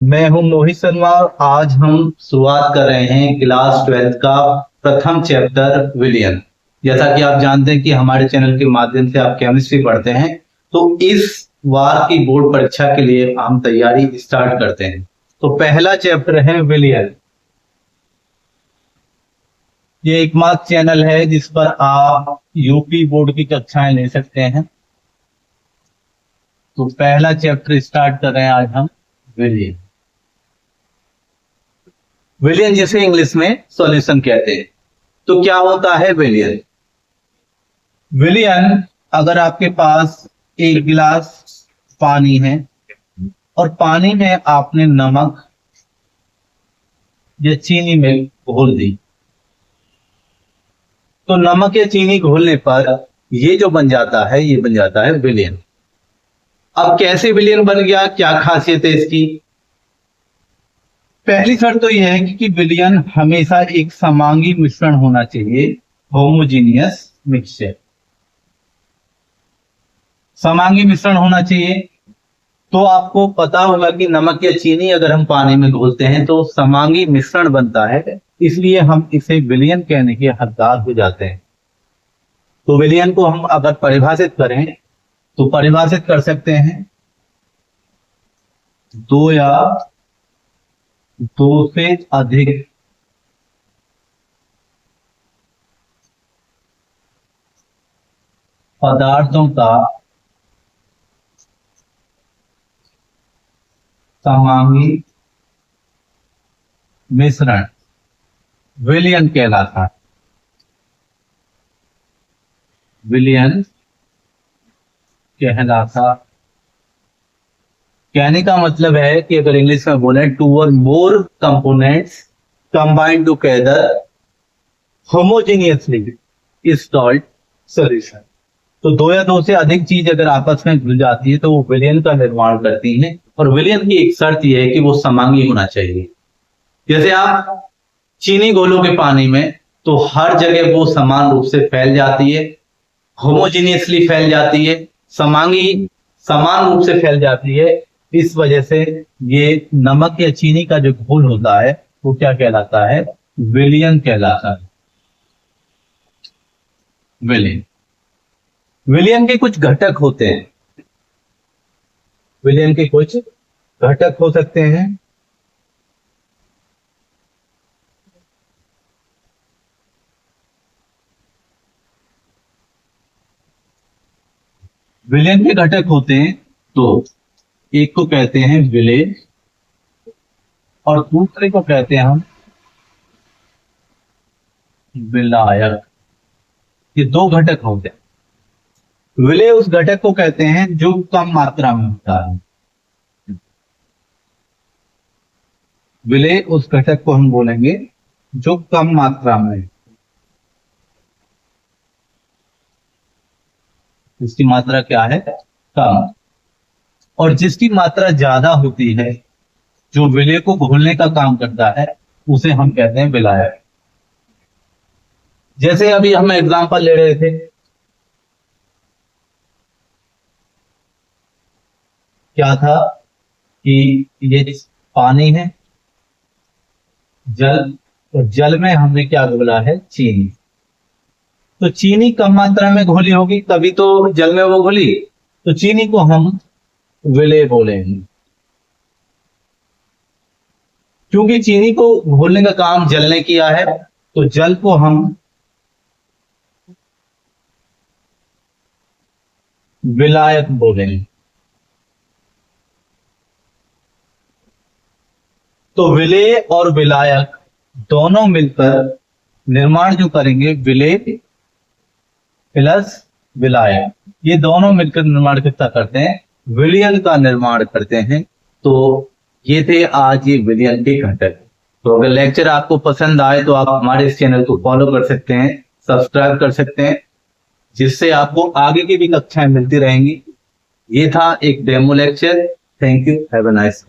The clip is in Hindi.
मैं हूं मोहित शर्मा और आज हम शुरुआत कर रहे हैं क्लास 12th का प्रथम चैप्टर विलियन। जैसा कि आप जानते हैं कि हमारे चैनल के माध्यम से आप केमिस्ट्री पढ़ते हैं, तो इस बार की बोर्ड परीक्षा के लिए हम तैयारी स्टार्ट करते हैं। तो पहला चैप्टर है विलियन। ये एकमात्र चैनल है जिस पर आप यूपी बोर्ड की कक्षाएं ले सकते हैं। तो पहला चैप्टर स्टार्ट कर रहे हैं आज हम विलियन। विलियन जिसे इंग्लिश में सॉल्यूशन कहते हैं। तो क्या होता है विलियन? विलियन, अगर आपके पास एक गिलास पानी है और पानी में आपने नमक या चीनी में घोल दी, तो नमक या चीनी घोलने पर ये जो बन जाता है, ये बन जाता है विलियन। अब कैसे विलियन बन गया, क्या खासियत है इसकी? पहली शर्त तो यह है कि विलियन हमेशा एक समांगी मिश्रण होना चाहिए, होमोजीनियस मिक्सचर। समांगी मिश्रण होना चाहिए। तो आपको पता होगा कि नमक या चीनी अगर हम पानी में घोलते हैं तो समांगी मिश्रण बनता है, इसलिए हम इसे विलियन कहने के हकदार हो जाते हैं। तो विलियन को हम अगर परिभाषित करें तो परिभाषित कर सकते हैं दो या दो से अधिक पदार्थों का समांगी मिश्रण विलियन कहलाता है। विलियन कहलाता, कहने का मतलब है कि अगर इंग्लिश में बोले टू और more components combined together homogeneously is called solution. तो दो या दो से अधिक चीज अगर आपस में घुल जाती है तो वो विलियन का निर्माण करती है। और विलियन की एक शर्त यह है कि वो समांगी होना चाहिए। जैसे आप चीनी घोलोगे पानी में तो हर जगह वो समान रूप से फैल जाती है, होमोजीनियसली फैल जाती है, समांगी समान रूप से फैल जाती है। इस वजह से ये नमक या चीनी का जो घोल होता है वो क्या कहलाता है? विलियन कहलाता है। विलियन, विलियन के कुछ घटक होते हैं। विलियन के कुछ घटक हो सकते हैं। विलियन के घटक होते हैं तो एक को कहते हैं विलेय और दूसरे को कहते हैं हम विलायक। ये दो घटक होते हैं। विलेय उस घटक को कहते हैं जो कम मात्रा में होता है। विलेय उस घटक को हम बोलेंगे जो कम मात्रा में, इसकी मात्रा क्या है? कम। और जिसकी मात्रा ज्यादा होती है, जो विलेय को घोलने का काम करता है, उसे हम कहते हैं विलायक। जैसे अभी हम एग्जांपल ले रहे थे, क्या था कि ये पानी है, जल, तो जल में हमने क्या घोला है? चीनी। तो चीनी कम मात्रा में घोली होगी तभी तो जल में वो घुली, तो चीनी को हम विलेय बोलेंगे। क्योंकि चीनी को घोलने का काम जल ने किया है तो जल को हम विलायक बोलेंगे। तो विलेय और विलायक दोनों मिलकर निर्माण जो करेंगे, विलेय प्लस विलायक, ये दोनों मिलकर निर्माण कितना करते हैं? विलियन का निर्माण करते हैं। तो ये थे आज ये विलियन के घटक। तो अगर लेक्चर आपको पसंद आए तो आप हमारे इस चैनल को फॉलो कर सकते हैं, सब्सक्राइब कर सकते हैं, जिससे आपको आगे की भी कक्षाएं मिलती रहेंगी। ये था एक demo lecture. Thank you, have a nice.